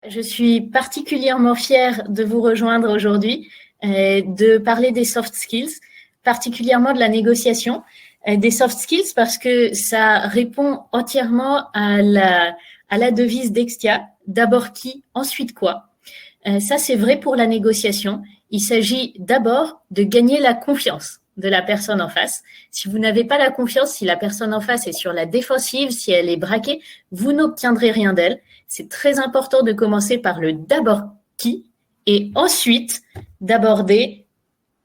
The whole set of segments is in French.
Je suis particulièrement fière de vous rejoindre aujourd'hui, de parler des soft skills, particulièrement de la négociation. Des soft skills parce que ça répond entièrement à la devise d'Extia, d'abord qui, ensuite quoi. Ça, c'est vrai pour la négociation. Il s'agit d'abord de gagner la confiance de la personne en face. Si vous n'avez pas la confiance, si la personne en face est sur la défensive, si elle est braquée, vous n'obtiendrez rien d'elle. C'est très important de commencer par le d'abord qui et ensuite d'aborder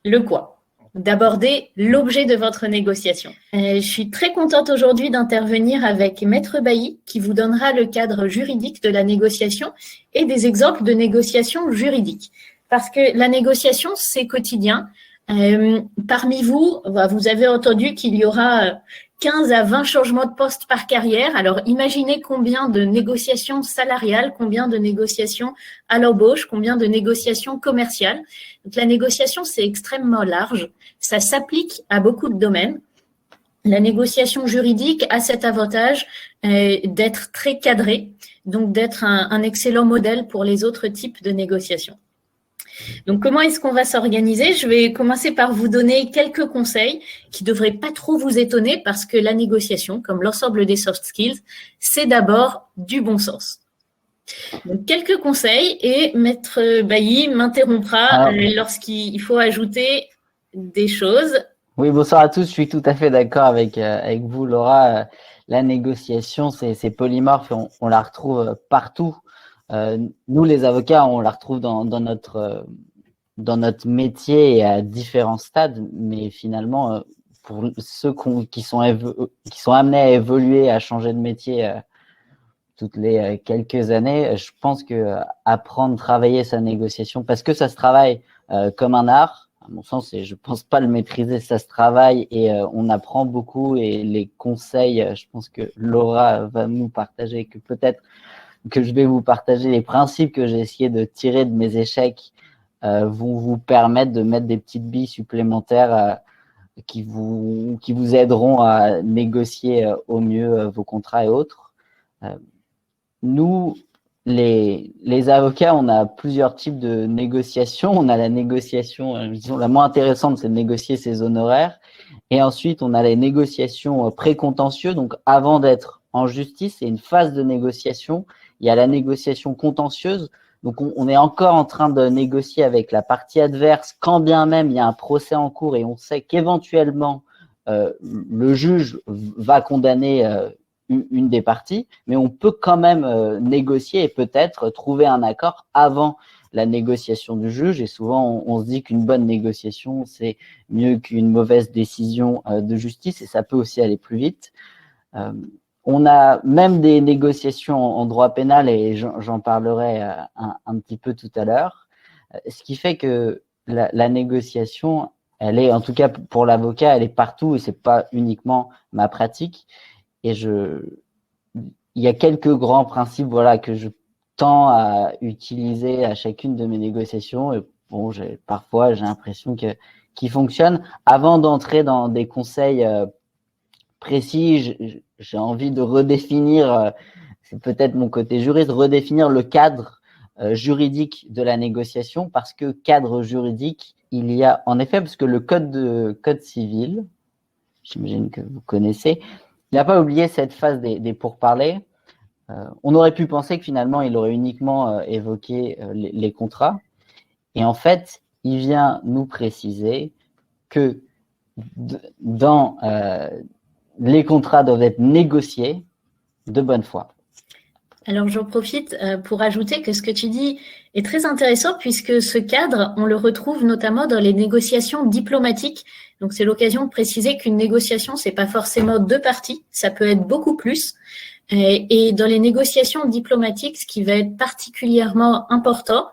le quoi, d'aborder l'objet de votre négociation. Je suis très contente aujourd'hui d'intervenir avec Maître Bailly qui vous donnera le cadre juridique de la négociation et des exemples de négociation juridique. Parce que la négociation, c'est quotidien. Parmi vous, vous avez entendu qu'il y aura 15 à 20 changements de poste par carrière. Alors, imaginez combien de négociations salariales, combien de négociations à l'embauche, combien de négociations commerciales. Donc, la négociation, c'est extrêmement large. Ça s'applique à beaucoup de domaines. La négociation juridique a cet avantage d'être très cadrée, donc d'être un excellent modèle pour les autres types de négociations. Donc, comment est-ce qu'on va s'organiser? Je vais commencer par vous donner quelques conseils qui ne devraient pas trop vous étonner parce que la négociation, comme l'ensemble des soft skills, c'est d'abord du bon sens. Donc, quelques conseils et Maître Bailly m'interrompra lorsqu'il faut ajouter des choses. Oui, bonsoir à tous. Je suis tout à fait d'accord avec vous, Laura. La négociation, c'est polymorphe et on la retrouve partout. Nous, les avocats, on la retrouve dans notre métier et à différents stades, mais finalement, pour ceux qui sont amenés à évoluer, à changer de métier toutes les quelques années, je pense que apprendre, travailler sa négociation, parce que ça se travaille comme un art, à mon sens, et je pense pas le maîtriser, ça se travaille et on apprend beaucoup et les conseils, je pense que Laura va nous partager, que je vais vous partager les principes que j'ai essayé de tirer de mes échecs vont vous permettre de mettre des petites billes supplémentaires qui vous aideront à négocier au mieux vos contrats et autres. Nous, les avocats, on a plusieurs types de négociations. On a la négociation, disons, la moins intéressante, c'est de négocier ses honoraires. Et ensuite, on a les négociations pré-contentieux. Donc, avant d'être en justice, c'est une phase de négociation. Il y a la négociation contentieuse. Donc, on est encore en train de négocier avec la partie adverse, quand bien même il y a un procès en cours et on sait qu'éventuellement, le juge va condamner une des parties, mais on peut quand même négocier et peut-être trouver un accord avant la négociation du juge. Et souvent, on se dit qu'une bonne négociation, c'est mieux qu'une mauvaise décision de justice et ça peut aussi aller plus vite. On a même des négociations en droit pénal et j'en parlerai un petit peu tout à l'heure. Ce qui fait que la négociation, elle est, en tout cas pour l'avocat, elle est partout et c'est pas uniquement ma pratique. Et il y a quelques grands principes, voilà, que je tends à utiliser à chacune de mes négociations. Et bon, parfois, j'ai l'impression qu'ils fonctionnent. Avant d'entrer dans des conseils précis, j'ai envie de redéfinir, c'est peut-être mon côté juriste, redéfinir le cadre juridique de la négociation, parce que cadre juridique, il y a en effet, parce que le code civil, j'imagine que vous connaissez, il n'a pas oublié cette phase des pourparlers. On aurait pu penser que finalement, il aurait uniquement évoqué les contrats. Et en fait, il vient nous préciser que dans les contrats doivent être négociés de bonne foi. Alors, j'en profite pour ajouter que ce que tu dis est très intéressant puisque ce cadre, on le retrouve notamment dans les négociations diplomatiques. Donc, c'est l'occasion de préciser qu'une négociation, c'est pas forcément deux parties, ça peut être beaucoup plus. Et dans les négociations diplomatiques, ce qui va être particulièrement important,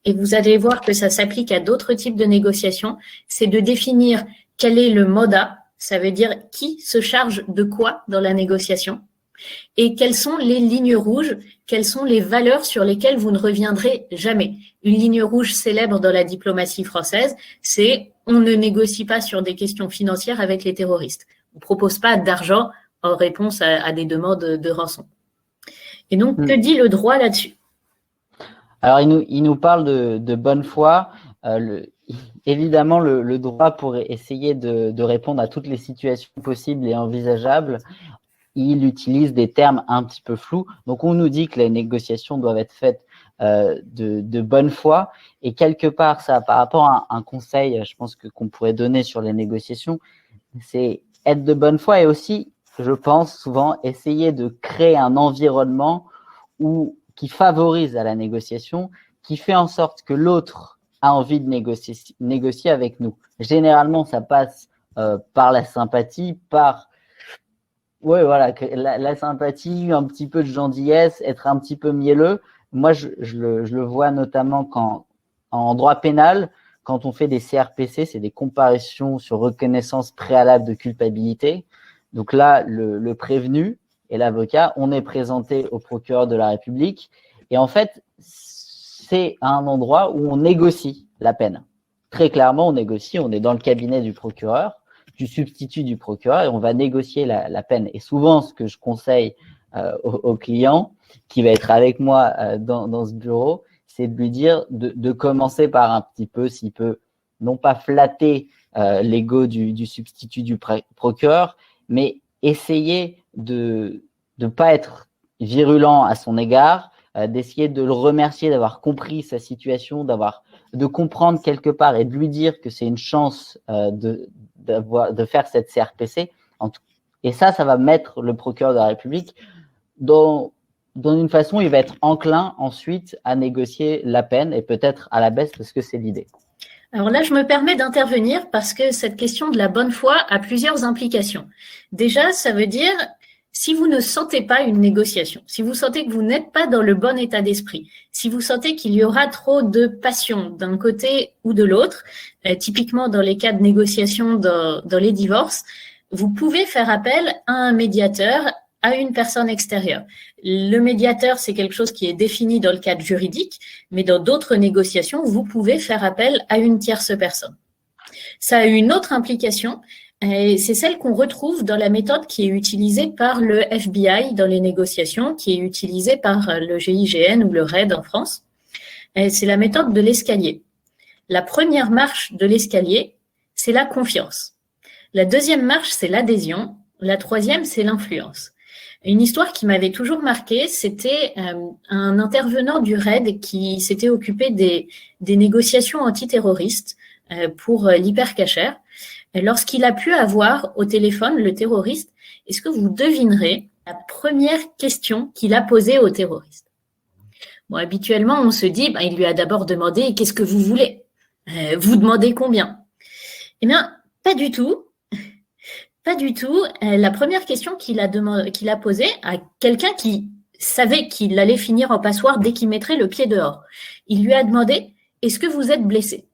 et vous allez voir que ça s'applique à d'autres types de négociations, c'est de définir quel est le moda, ça veut dire qui se charge de quoi dans la négociation, et quelles sont les lignes rouges, quelles sont les valeurs sur lesquelles vous ne reviendrez jamais. Une ligne rouge célèbre dans la diplomatie française, c'est on ne négocie pas sur des questions financières avec les terroristes. propose pas d'argent en réponse à des demandes de rançon. Et donc, que dit le droit là-dessus? Alors, il nous parle de bonne foi. Évidemment, le droit pourrait essayer de répondre à toutes les situations possibles et envisageables. Il utilise des termes un petit peu flous. Donc, on nous dit que les négociations doivent être faites de bonne foi. Et quelque part, ça, par rapport à un conseil, je pense qu'on pourrait donner sur les négociations, c'est être de bonne foi et aussi, je pense, souvent essayer de créer un environnement qui favorise à la négociation, qui fait en sorte que l'autre a envie de négocier avec nous. Généralement, ça passe par la sympathie, ouais, voilà, la sympathie, un petit peu de gentillesse, être un petit peu mielleux. Moi, je le vois notamment en droit pénal, quand on fait des CRPC, c'est des comparaisons sur reconnaissance préalable de culpabilité. Donc là, le prévenu et l'avocat, on est présenté au procureur de la République. Et en fait, c'est un endroit où on négocie la peine. Très clairement, on négocie, on est dans le cabinet du procureur, du substitut du procureur, et on va négocier la peine. Et souvent, ce que je conseille au client qui va être avec moi dans ce bureau, c'est de lui dire de commencer par un petit peu, s'il peut, non pas flatter l'ego du substitut du procureur, mais essayer de ne pas être virulent à son égard, d'essayer de le remercier d'avoir compris sa situation, de comprendre quelque part et de lui dire que c'est une chance de faire cette CRPC. Et ça va mettre le procureur de la République dans une façon où il va être enclin ensuite à négocier la peine et peut-être à la baisse parce que c'est l'idée. Alors là, je me permets d'intervenir parce que cette question de la bonne foi a plusieurs implications. Déjà, ça veut dire si vous ne sentez pas une négociation, si vous sentez que vous n'êtes pas dans le bon état d'esprit, si vous sentez qu'il y aura trop de passion d'un côté ou de l'autre, typiquement dans les cas de négociation dans les divorces, vous pouvez faire appel à un médiateur, à une personne extérieure. Le médiateur, c'est quelque chose qui est défini dans le cadre juridique, mais dans d'autres négociations, vous pouvez faire appel à une tierce personne. Ça a une autre implication, et c'est celle qu'on retrouve dans la méthode qui est utilisée par le FBI dans les négociations, qui est utilisée par le GIGN ou le RAID en France. C'est la méthode de l'escalier. La première marche de l'escalier, c'est la confiance. La deuxième marche, c'est l'adhésion. La troisième, c'est l'influence. Une histoire qui m'avait toujours marquée, c'était un intervenant du RAID qui s'était occupé des négociations antiterroristes pour l'hypercacher. Lorsqu'il a pu avoir au téléphone le terroriste, est-ce que vous devinerez la première question qu'il a posée au terroriste? Bon, habituellement, on se dit, il lui a d'abord demandé « Qu'est-ce que vous voulez ?» Vous demandez combien? Eh bien, pas du tout. Pas du tout. La première question qu'il a posée à quelqu'un qui savait qu'il allait finir en passoire dès qu'il mettrait le pied dehors, il lui a demandé « Est-ce que vous êtes blessé ?»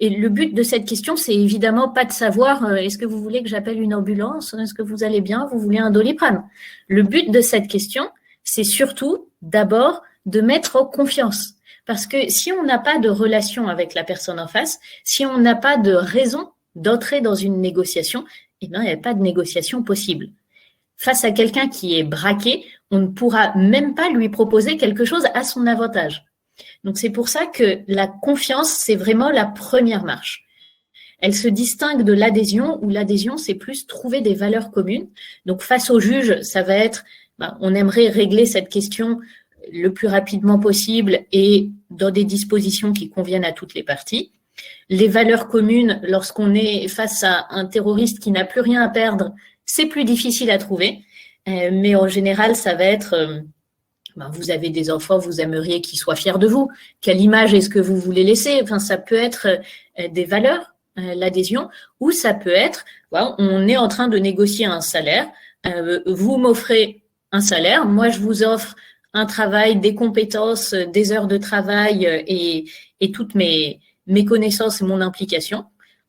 Et le but de cette question, c'est évidemment pas de savoir est-ce que vous voulez que j'appelle une ambulance, est-ce que vous allez bien, vous voulez un Doliprane. Le but de cette question, c'est surtout d'abord de mettre en confiance. Parce que si on n'a pas de relation avec la personne en face, si on n'a pas de raison d'entrer dans une négociation, eh bien, il n'y a pas de négociation possible. Face à quelqu'un qui est braqué, on ne pourra même pas lui proposer quelque chose à son avantage. Donc, c'est pour ça que la confiance, c'est vraiment la première marche. Elle se distingue de l'adhésion, où l'adhésion, c'est plus trouver des valeurs communes. Donc, face au juge, ça va être, on aimerait régler cette question le plus rapidement possible et dans des dispositions qui conviennent à toutes les parties. Les valeurs communes, lorsqu'on est face à un terroriste qui n'a plus rien à perdre, c'est plus difficile à trouver. Mais en général, ça va être, vous avez des enfants, vous aimeriez qu'ils soient fiers de vous. Quelle image est-ce que vous voulez laisser? Enfin, ça peut être des valeurs, l'adhésion, ou ça peut être, on est en train de négocier un salaire. Vous m'offrez un salaire, moi je vous offre un travail, des compétences, des heures de travail et toutes mes connaissances et mon implication,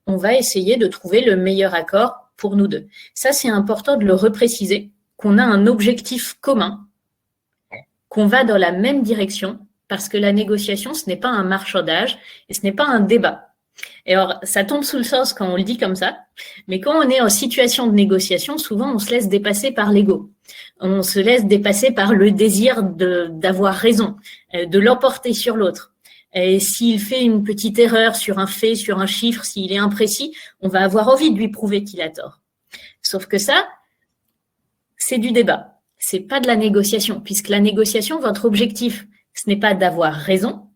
on va essayer de trouver le meilleur accord pour nous deux. Ça, c'est important de le repréciser, qu'on a un objectif commun, qu'on va dans la même direction, parce que la négociation, ce n'est pas un marchandage et ce n'est pas un débat. Et alors, ça tombe sous le sens quand on le dit comme ça, mais quand on est en situation de négociation, souvent on se laisse dépasser par l'ego. On se laisse dépasser par le désir d'avoir raison, de l'emporter sur l'autre. Et s'il fait une petite erreur sur un fait, sur un chiffre, s'il est imprécis, on va avoir envie de lui prouver qu'il a tort. Sauf que ça, c'est du débat. C'est pas de la négociation, puisque la négociation, votre objectif, ce n'est pas d'avoir raison.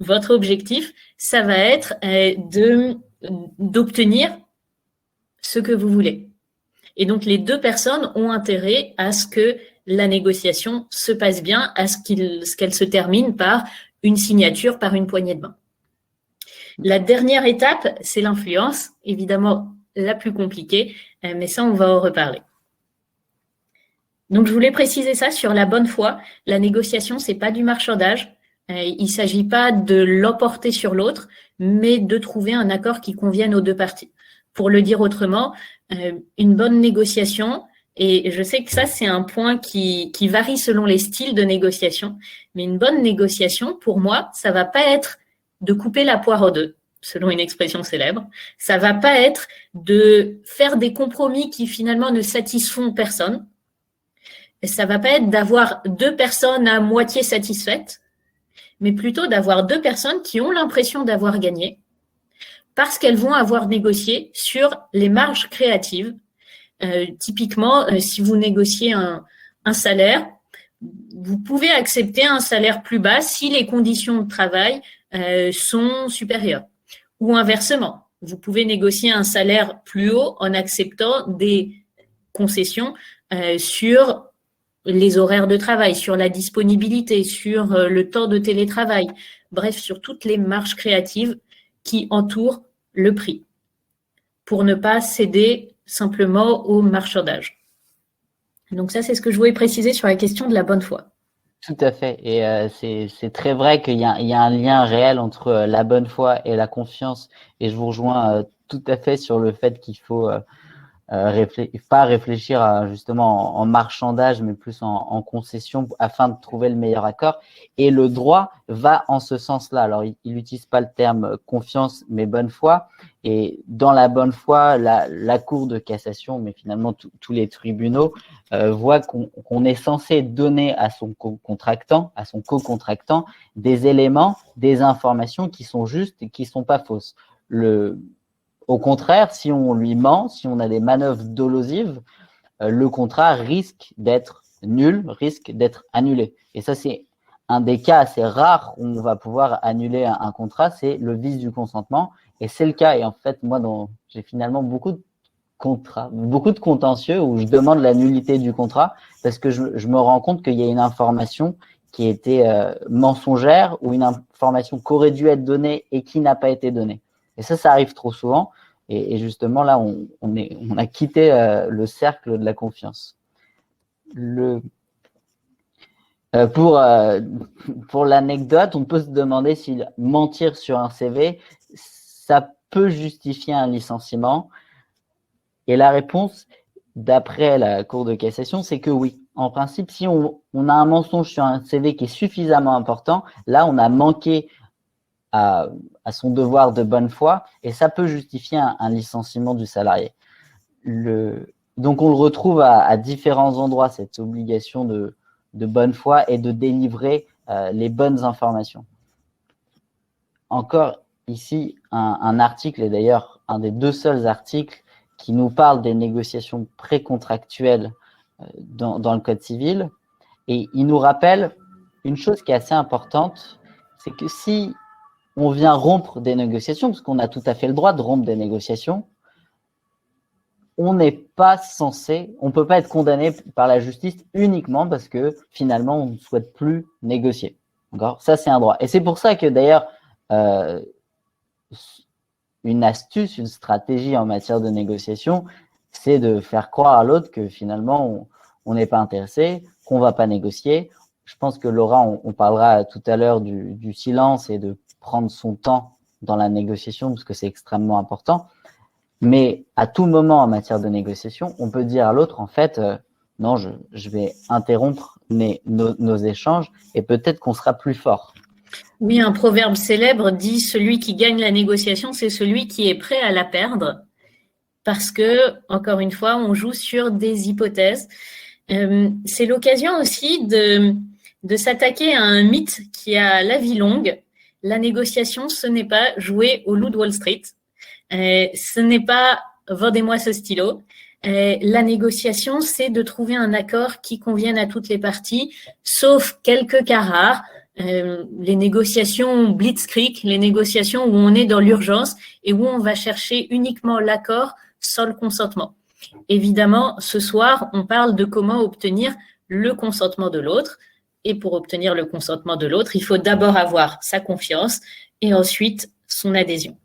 Votre objectif, ça va être d'obtenir ce que vous voulez. Et donc, les deux personnes ont intérêt à ce que la négociation se passe bien, à ce qu'elle se termine par une signature, par une poignée de main. La dernière étape, c'est l'influence, évidemment la plus compliquée, mais ça, on va en reparler. Donc, je voulais préciser ça sur la bonne foi. La négociation, c'est pas du marchandage. Il ne s'agit pas de l'emporter sur l'autre, mais de trouver un accord qui convienne aux deux parties. Pour le dire autrement, une bonne négociation, et je sais que ça, c'est un point qui varie selon les styles de négociation, mais une bonne négociation, pour moi, ça va pas être de couper la poire en deux, selon une expression célèbre. Ça va pas être de faire des compromis qui finalement ne satisfont personne. Et ça va pas être d'avoir deux personnes à moitié satisfaites, mais plutôt d'avoir deux personnes qui ont l'impression d'avoir gagné parce qu'elles vont avoir négocié sur les marges créatives. Typiquement, si vous négociez un salaire, vous pouvez accepter un salaire plus bas si les conditions de travail sont supérieures. Ou inversement, vous pouvez négocier un salaire plus haut en acceptant des concessions sur les horaires de travail, sur la disponibilité, sur le temps de télétravail, bref, sur toutes les marges créatives qui entourent le prix, pour ne pas céder simplement au marchandage. Donc ça, c'est ce que je voulais préciser sur la question de la bonne foi. Tout à fait. Et c'est très vrai qu'il y a un lien réel entre la bonne foi et la confiance. Et je vous rejoins tout à fait sur le fait qu'il faut pas réfléchir justement en marchandage, mais plus en concession afin de trouver le meilleur accord. Et le droit va en ce sens-là. Alors, il n'utilise pas le terme confiance, mais bonne foi. Et dans la bonne foi, la Cour de cassation, mais finalement tous les tribunaux, voient qu'on est censé donner à son co-contractant, des éléments, des informations qui sont justes et qui ne sont pas fausses. Au contraire, si on lui ment, si on a des manœuvres dolosives, le contrat risque d'être nul, risque d'être annulé. Et ça, c'est un des cas assez rares où on va pouvoir annuler un contrat, c'est le vice du consentement. Et c'est le cas. Et en fait, moi, j'ai finalement beaucoup de contrats, beaucoup de contentieux où je demande la nullité du contrat parce que je me rends compte qu'il y a une information qui était mensongère ou une information qui aurait dû être donnée et qui n'a pas été donnée. Et ça arrive trop souvent. Et justement, là, on a quitté le cercle de la confiance. Pour l'anecdote, on peut se demander si mentir sur un CV, ça peut justifier un licenciement. Et la réponse, d'après la Cour de cassation, c'est que oui. En principe, si on a un mensonge sur un CV qui est suffisamment important, là, on a manqué à son devoir de bonne foi et ça peut justifier un licenciement du salarié. Donc, on le retrouve à différents endroits, cette obligation de bonne foi et de délivrer les bonnes informations. Encore ici, un article, et d'ailleurs un des deux seuls articles qui nous parle des négociations précontractuelles dans le Code civil. Et il nous rappelle une chose qui est assez importante, c'est que si on vient rompre des négociations, parce qu'on a tout à fait le droit de rompre des négociations, on n'est pas censé, on ne peut pas être condamné par la justice uniquement parce que finalement, on ne souhaite plus négocier. D'accord ? Ça, c'est un droit. Et c'est pour ça que d'ailleurs, une astuce, une stratégie en matière de négociation, c'est de faire croire à l'autre que finalement, on n'est pas intéressé, qu'on ne va pas négocier. Je pense que Laura, on parlera tout à l'heure du silence et de prendre son temps dans la négociation parce que c'est extrêmement important. Mais à tout moment en matière de négociation, on peut dire à l'autre, en fait, non, je vais interrompre nos échanges et peut-être qu'on sera plus fort. Oui, un proverbe célèbre dit celui qui gagne la négociation, c'est celui qui est prêt à la perdre. Parce que, encore une fois, on joue sur des hypothèses. C'est l'occasion aussi de s'attaquer à un mythe qui a la vie longue. La négociation, ce n'est pas jouer au loup de Wall Street. Ce n'est pas vendez-moi ce stylo. La négociation, c'est de trouver un accord qui convienne à toutes les parties, sauf quelques cas rares. Les négociations blitzkrieg, les négociations où on est dans l'urgence et où on va chercher uniquement l'accord sans le consentement. Évidemment, ce soir, on parle de comment obtenir le consentement de l'autre. Et pour obtenir le consentement de l'autre, il faut d'abord avoir sa confiance et ensuite son adhésion.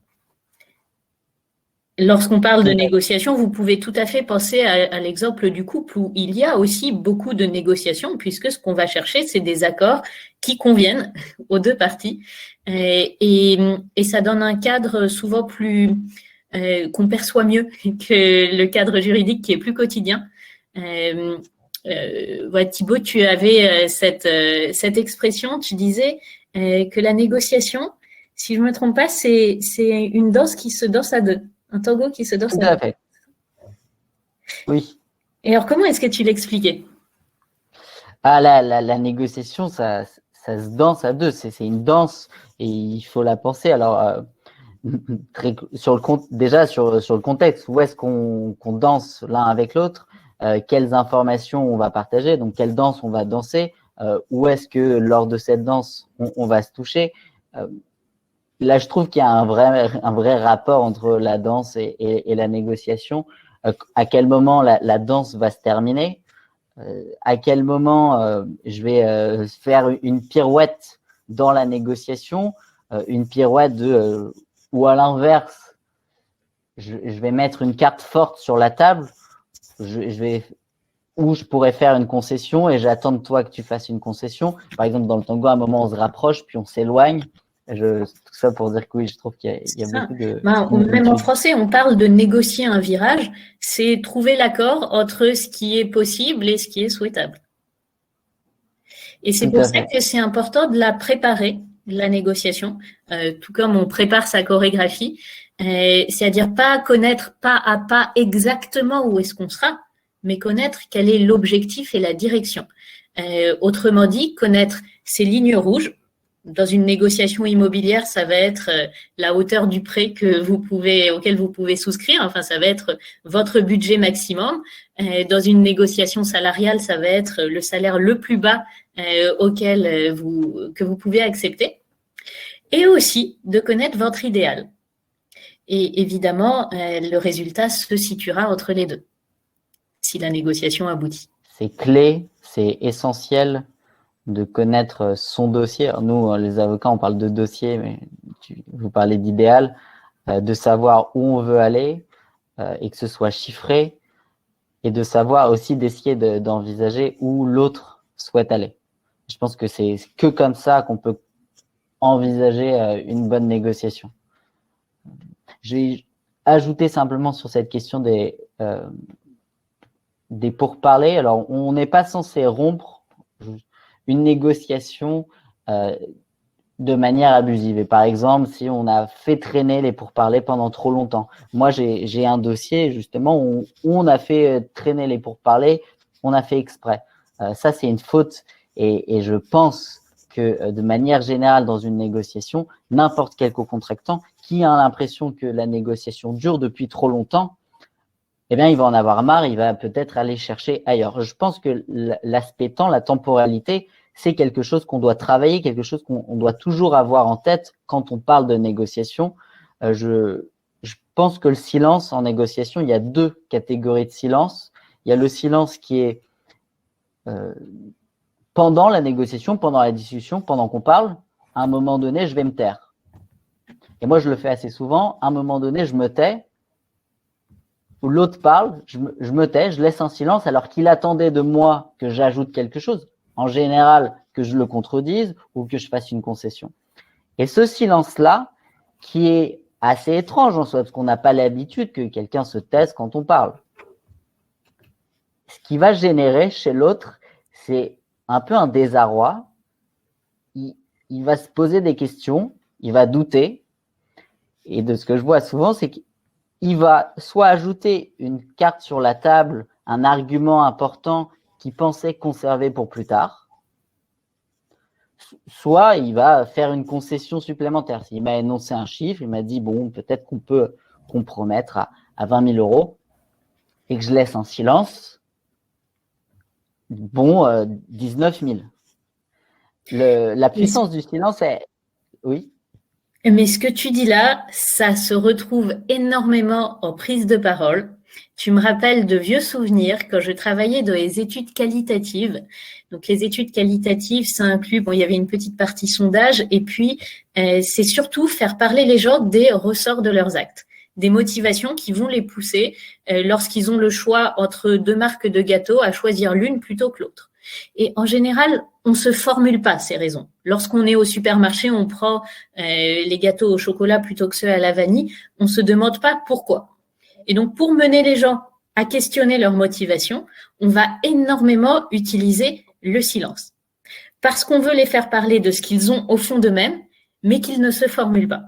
Lorsqu'on parle de négociation, vous pouvez tout à fait penser à l'exemple du couple où il y a aussi beaucoup de négociations, puisque ce qu'on va chercher, c'est des accords qui conviennent aux deux parties. Et ça donne un cadre souvent plus qu'on perçoit mieux que le cadre juridique qui est plus quotidien. Thibaut, tu avais cette expression, tu disais que la négociation, si je ne me trompe pas, c'est une danse qui se danse à deux. Un tango qui se danse à deux. Tout à fait. Oui. Et alors, comment est-ce que tu l'expliquais? La négociation, ça se danse à deux. C'est une danse et il faut la penser. Alors, sur le contexte, où est-ce qu'on danse l'un avec l'autre, quelles informations on va partager, donc quelle danse on va danser, où est-ce que lors de cette danse on va se toucher. Là, je trouve qu'il y a un vrai rapport entre la danse et la négociation. À quel moment la danse va se terminer, à quel moment je vais faire une pirouette dans la négociation, une pirouette ou à l'inverse, je vais mettre une carte forte sur la table, où je pourrais faire une concession et j'attends de toi que tu fasses une concession. Par exemple, dans le tango, à un moment, on se rapproche, puis on s'éloigne. Tout ça pour dire que oui, je trouve qu'il y a beaucoup de… Même en français, on parle de négocier un virage. C'est trouver l'accord entre ce qui est possible et ce qui est souhaitable. Et c'est pour ça que c'est important de la préparer, la négociation, tout comme on prépare sa chorégraphie. C'est-à-dire pas connaître pas à pas exactement où est-ce qu'on sera, mais connaître quel est l'objectif et la direction. Autrement dit, connaître ses lignes rouges. Dans une négociation immobilière, ça va être la hauteur du prêt auquel vous pouvez souscrire. Enfin, ça va être votre budget maximum. Dans une négociation salariale, ça va être le salaire le plus bas que vous pouvez accepter. Et aussi de connaître votre idéal. Et évidemment, le résultat se situera entre les deux, si la négociation aboutit. C'est clé, c'est essentiel de connaître son dossier. Alors nous, les avocats, on parle de dossier, mais vous parlez d'idéal, de savoir où on veut aller et que ce soit chiffré, et de savoir aussi d'essayer d'envisager où l'autre souhaite aller. Je pense que c'est que comme ça qu'on peut envisager une bonne négociation. Je vais ajouter simplement sur cette question des pourparlers. Alors, on n'est pas censé rompre une négociation de manière abusive. Et par exemple, si on a fait traîner les pourparlers pendant trop longtemps. Moi, j'ai un dossier justement où on a fait traîner les pourparlers, on a fait exprès. Ça, c'est une faute. Et je pense que de manière générale, dans une négociation, n'importe quel co-contractant qui a l'impression que la négociation dure depuis trop longtemps, eh bien, il va en avoir marre, il va peut-être aller chercher ailleurs. Je pense que l'aspect temps, la temporalité, c'est quelque chose qu'on doit travailler, quelque chose qu'on doit toujours avoir en tête quand on parle de négociation. Je pense que le silence en négociation, il y a deux catégories de silence. Il y a le silence qui est pendant la négociation, pendant la discussion, pendant qu'on parle. À un moment donné, je vais me taire. Et moi, je le fais assez souvent. À un moment donné, je me tais. Où l'autre parle, je me tais, je laisse un silence alors qu'il attendait de moi que j'ajoute quelque chose. En général, que je le contredise ou que je fasse une concession. Et ce silence-là, qui est assez étrange en soi, parce qu'on n'a pas l'habitude que quelqu'un se taise quand on parle. Ce qui va générer chez l'autre, c'est un peu un désarroi. Il il va se poser des questions, il va douter. Et de ce que je vois souvent, c'est qu'il va soit ajouter une carte sur la table, un argument important qu'il pensait conserver pour plus tard, soit il va faire une concession supplémentaire. S'il m'a énoncé un chiffre, il m'a dit, bon, peut-être qu'on peut compromettre à 20 000 euros et que je laisse en silence, bon, 19 000. La puissance du silence est… Oui. Mais ce que tu dis là, ça se retrouve énormément en prise de parole. Tu me rappelles de vieux souvenirs quand je travaillais dans les études qualitatives. Donc, les études qualitatives, ça inclut, bon, il y avait une petite partie sondage et puis c'est surtout faire parler les gens des ressorts de leurs actes, des motivations qui vont les pousser lorsqu'ils ont le choix entre deux marques de gâteaux à choisir l'une plutôt que l'autre. Et en général, on ne se formule pas ces raisons. Lorsqu'on est au supermarché, on prend les gâteaux au chocolat plutôt que ceux à la vanille, on ne se demande pas pourquoi. Et donc, pour mener les gens à questionner leur motivation, on va énormément utiliser le silence. Parce qu'on veut les faire parler de ce qu'ils ont au fond d'eux-mêmes, mais qu'ils ne se formulent pas.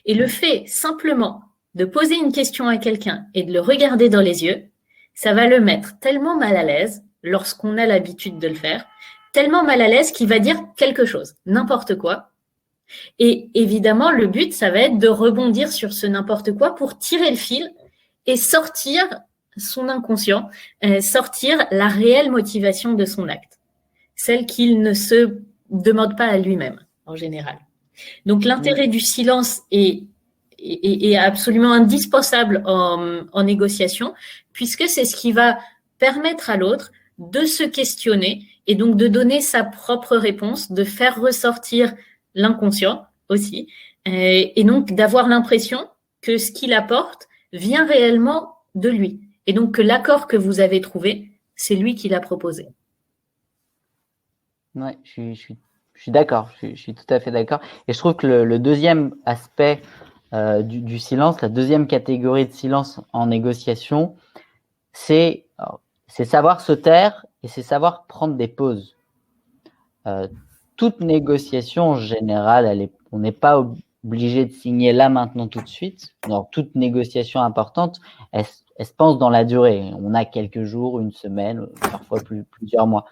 Et le fait simplement de poser une question à quelqu'un et de le regarder dans les yeux, ça va le mettre tellement mal à l'aise lorsqu'on a l'habitude de le faire, tellement mal à l'aise qu'il va dire quelque chose, n'importe quoi. Et évidemment, le but, ça va être de rebondir sur ce n'importe quoi pour tirer le fil et sortir son inconscient, sortir la réelle motivation de son acte, celle qu'il ne se demande pas à lui-même en général. Donc l'intérêt du silence est absolument indispensable en négociation, puisque c'est ce qui va permettre à l'autre de se questionner et donc de donner sa propre réponse, de faire ressortir l'inconscient aussi, et donc d'avoir l'impression que ce qu'il apporte vient réellement de lui. Et donc que l'accord que vous avez trouvé, c'est lui qui l'a proposé. Oui, je suis d'accord, je suis tout à fait d'accord. Et je trouve que le deuxième aspect du silence, la deuxième catégorie de silence en négociation, c'est savoir se taire et c'est savoir prendre des pauses. Toute négociation en général, on n'est pas obligé de signer là maintenant tout de suite. Alors, toute négociation importante, elle se pense dans la durée. On a quelques jours, une semaine, parfois plusieurs mois.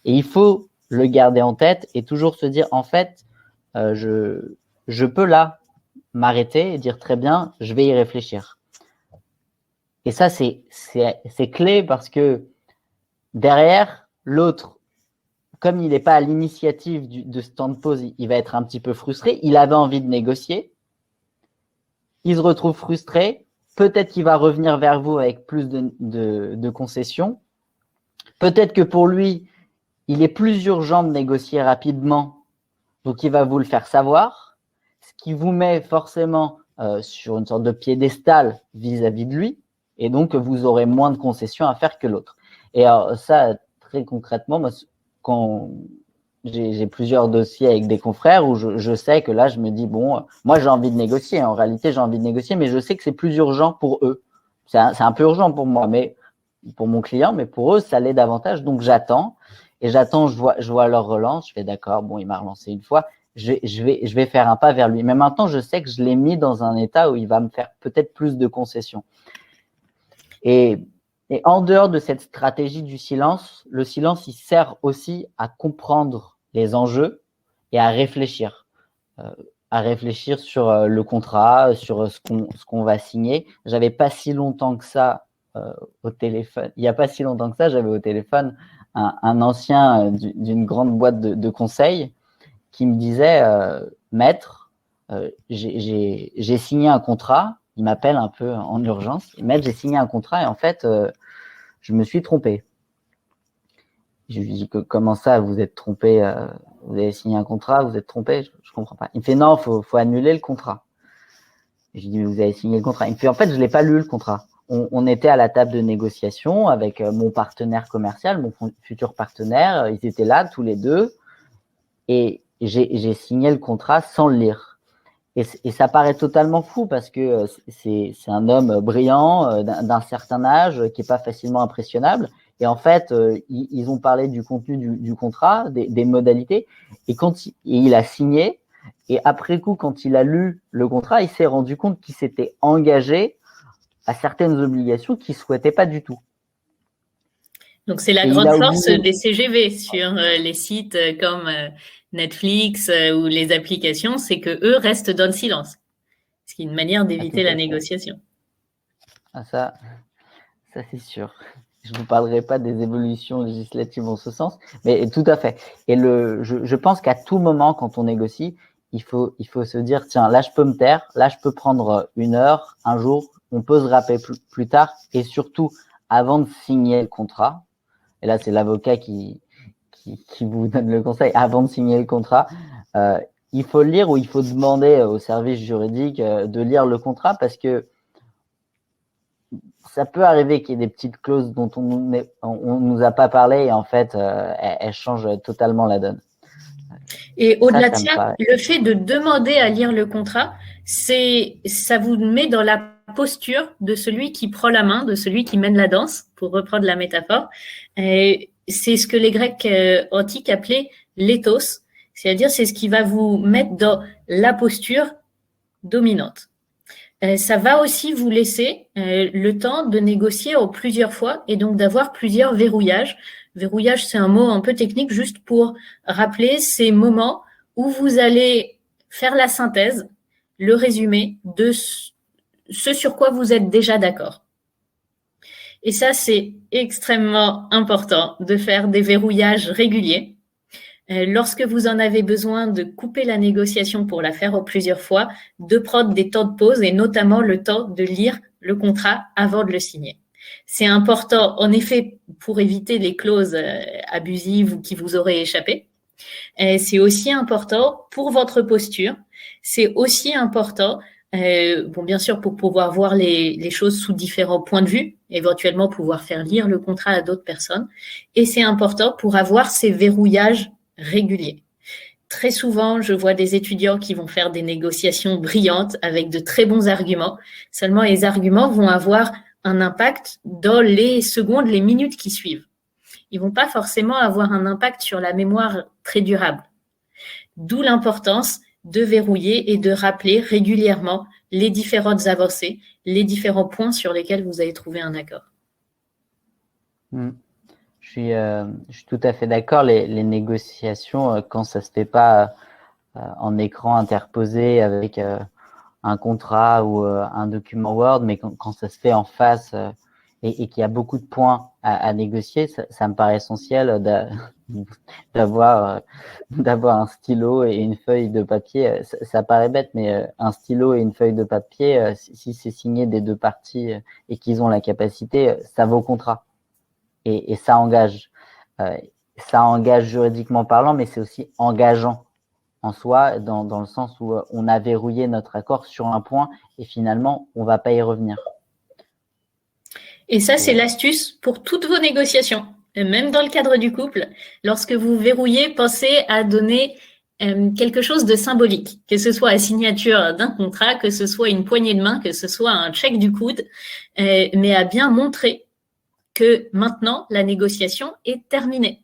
Et il faut le garder en tête et toujours se dire, en fait, je peux là m'arrêter et dire très bien, je vais y réfléchir. Et ça, c'est clé parce que derrière, l'autre, comme il n'est pas à l'initiative de ce temps de pause, il va être un petit peu frustré. Il avait envie de négocier. Il se retrouve frustré. Peut-être qu'il va revenir vers vous avec plus de concessions. Peut-être que pour lui, il est plus urgent de négocier rapidement, donc il va vous le faire savoir, ce qui vous met forcément sur une sorte de piédestal vis-à-vis de lui, et donc vous aurez moins de concessions à faire que l'autre. Et alors, ça, très concrètement, moi, quand j'ai plusieurs dossiers avec des confrères où je sais que là, je me dis, bon, moi, j'ai envie de négocier. En réalité, j'ai envie de négocier, mais je sais que c'est plus urgent pour eux. C'est un peu urgent pour moi, mais pour mon client, mais pour eux, ça l'est davantage. Donc, j'attends. Et j'attends, je vois leur relance. Je fais d'accord, bon, il m'a relancé une fois. Je vais faire un pas vers lui. Mais maintenant, je sais que je l'ai mis dans un état où il va me faire peut-être plus de concessions. Et en dehors de cette stratégie du silence, le silence, il sert aussi à comprendre les enjeux et à réfléchir sur le contrat, sur ce qu'on va signer. J'avais pas si longtemps que ça au téléphone. Il n'y a pas si longtemps que ça, j'avais au téléphone un ancien d'une grande boîte de conseil qui me disait maître, j'ai signé un contrat. Il m'appelle un peu en urgence. Maître, j'ai signé un contrat et en fait, je me suis trompé. Je lui dis que comment ça, vous êtes trompé, vous avez signé un contrat, vous êtes trompé, je comprends pas. Il me fait non, faut annuler le contrat. Je lui dis mais vous avez signé le contrat. Il me fait en fait, je l'ai pas lu le contrat. On était à la table de négociation avec mon partenaire commercial, mon futur partenaire. Ils étaient là tous les deux et j'ai signé le contrat sans le lire. Et ça paraît totalement fou parce que c'est un homme brillant, d'un certain âge, qui est pas facilement impressionnable. Et en fait, ils ont parlé du contenu du contrat, des modalités. Et il a signé, et après coup, quand il a lu le contrat, il s'est rendu compte qu'il s'était engagé à certaines obligations qu'il souhaitait pas du tout. Donc, c'est la grande force des CGV sur les sites comme Netflix ou les applications, c'est que eux restent dans le silence. Ce qui est une manière d'éviter la négociation. Ah, ça c'est sûr. Je ne vous parlerai pas des évolutions législatives en ce sens, mais tout à fait. Et je pense qu'à tout moment, quand on négocie, il faut se dire, tiens, là, je peux me taire, là, je peux prendre 1 heure, un jour, on peut se rappeler plus tard, et surtout, avant de signer le contrat, et là, c'est l'avocat qui vous donne le conseil, avant de signer le contrat, il faut le lire ou il faut demander au service juridique de lire le contrat, parce que ça peut arriver qu'il y ait des petites clauses dont on nous a pas parlé et en fait, elles changent totalement la donne. Et au-delà de ça, le fait de demander à lire le contrat, ça vous met dans la posture de celui qui prend la main, de celui qui mène la danse, pour reprendre la métaphore. C'est ce que les Grecs antiques appelaient l'éthos, c'est-à-dire c'est ce qui va vous mettre dans la posture dominante. Ça va aussi vous laisser le temps de négocier en plusieurs fois et donc d'avoir plusieurs verrouillages. Verrouillage, c'est un mot un peu technique juste pour rappeler ces moments où vous allez faire la synthèse, le résumé de ce sur quoi vous êtes déjà d'accord. Et ça, c'est extrêmement important de faire des verrouillages réguliers. Lorsque vous en avez besoin de couper la négociation pour la faire en plusieurs fois, de prendre des temps de pause et notamment le temps de lire le contrat avant de le signer. C'est important, en effet, pour éviter les clauses abusives ou qui vous auraient échappé. C'est aussi important pour votre posture. C'est aussi important, bien sûr, pour pouvoir voir les choses sous différents points de vue, éventuellement pouvoir faire lire le contrat à d'autres personnes. Et c'est important pour avoir ces verrouillages réguliers. Très souvent, je vois des étudiants qui vont faire des négociations brillantes avec de très bons arguments. Seulement, les arguments vont avoir un impact dans les secondes, les minutes qui suivent. Ils vont pas forcément avoir un impact sur la mémoire très durable. D'où l'importance de verrouiller et de rappeler régulièrement les différentes avancées, les différents points sur lesquels vous avez trouvé un accord. Je suis tout à fait d'accord. Les négociations, quand ça se fait pas en écran interposé avec un contrat ou un document Word, mais quand ça se fait en face et qu'il y a beaucoup de points à négocier, ça me paraît essentiel d'avoir un stylo et une feuille de papier. Ça paraît bête, mais un stylo et une feuille de papier, si c'est signé des deux parties et qu'ils ont la capacité, ça vaut contrat. Et ça engage. Ça engage juridiquement parlant, mais c'est aussi engageant en soi, dans le sens où on a verrouillé notre accord sur un point et finalement, on ne va pas y revenir. Et ça, c'est l'astuce pour toutes vos négociations. Même dans le cadre du couple, lorsque vous verrouillez, pensez à donner quelque chose de symbolique, que ce soit la signature d'un contrat, que ce soit une poignée de main, que ce soit un chèque du coude, mais à bien montrer que maintenant, la négociation est terminée.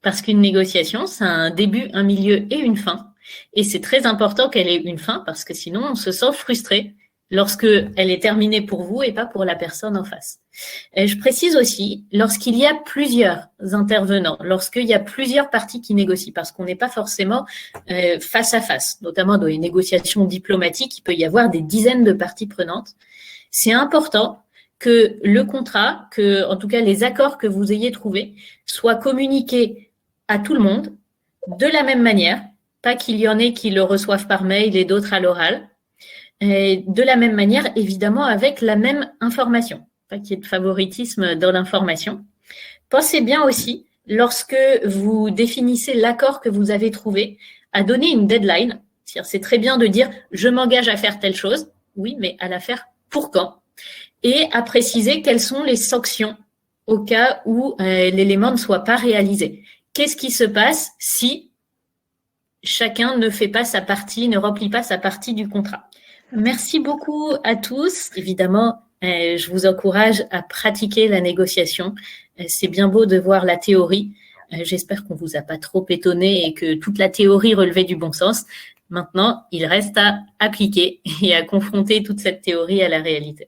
Parce qu'une négociation, c'est un début, un milieu et une fin. Et c'est très important qu'elle ait une fin parce que sinon, on se sent frustré lorsque elle est terminée pour vous et pas pour la personne en face. Et je précise aussi, lorsqu'il y a plusieurs intervenants, lorsqu'il y a plusieurs parties qui négocient, parce qu'on n'est pas forcément face à face, notamment dans les négociations diplomatiques, il peut y avoir des dizaines de parties prenantes. C'est important que le contrat, que, en tout cas, les accords que vous ayez trouvés soient communiqués à tout le monde de la même manière, pas qu'il y en ait qui le reçoivent par mail et d'autres à l'oral, et de la même manière, évidemment, avec la même information, pas qu'il y ait de favoritisme dans l'information. Pensez bien aussi, lorsque vous définissez l'accord que vous avez trouvé, à donner une deadline. C'est très bien de dire « je m'engage à faire telle chose », oui, mais à la faire pour quand ? Et à préciser quelles sont les sanctions au cas où l'élément ne soit pas réalisé. Qu'est-ce qui se passe si chacun ne fait pas sa partie, ne remplit pas sa partie du contrat? Merci beaucoup à tous. Évidemment, Je vous encourage à pratiquer la négociation. C'est bien beau de voir la théorie. J'espère qu'on ne vous a pas trop étonné et que toute la théorie relevait du bon sens. Maintenant, il reste à appliquer et à confronter toute cette théorie à la réalité.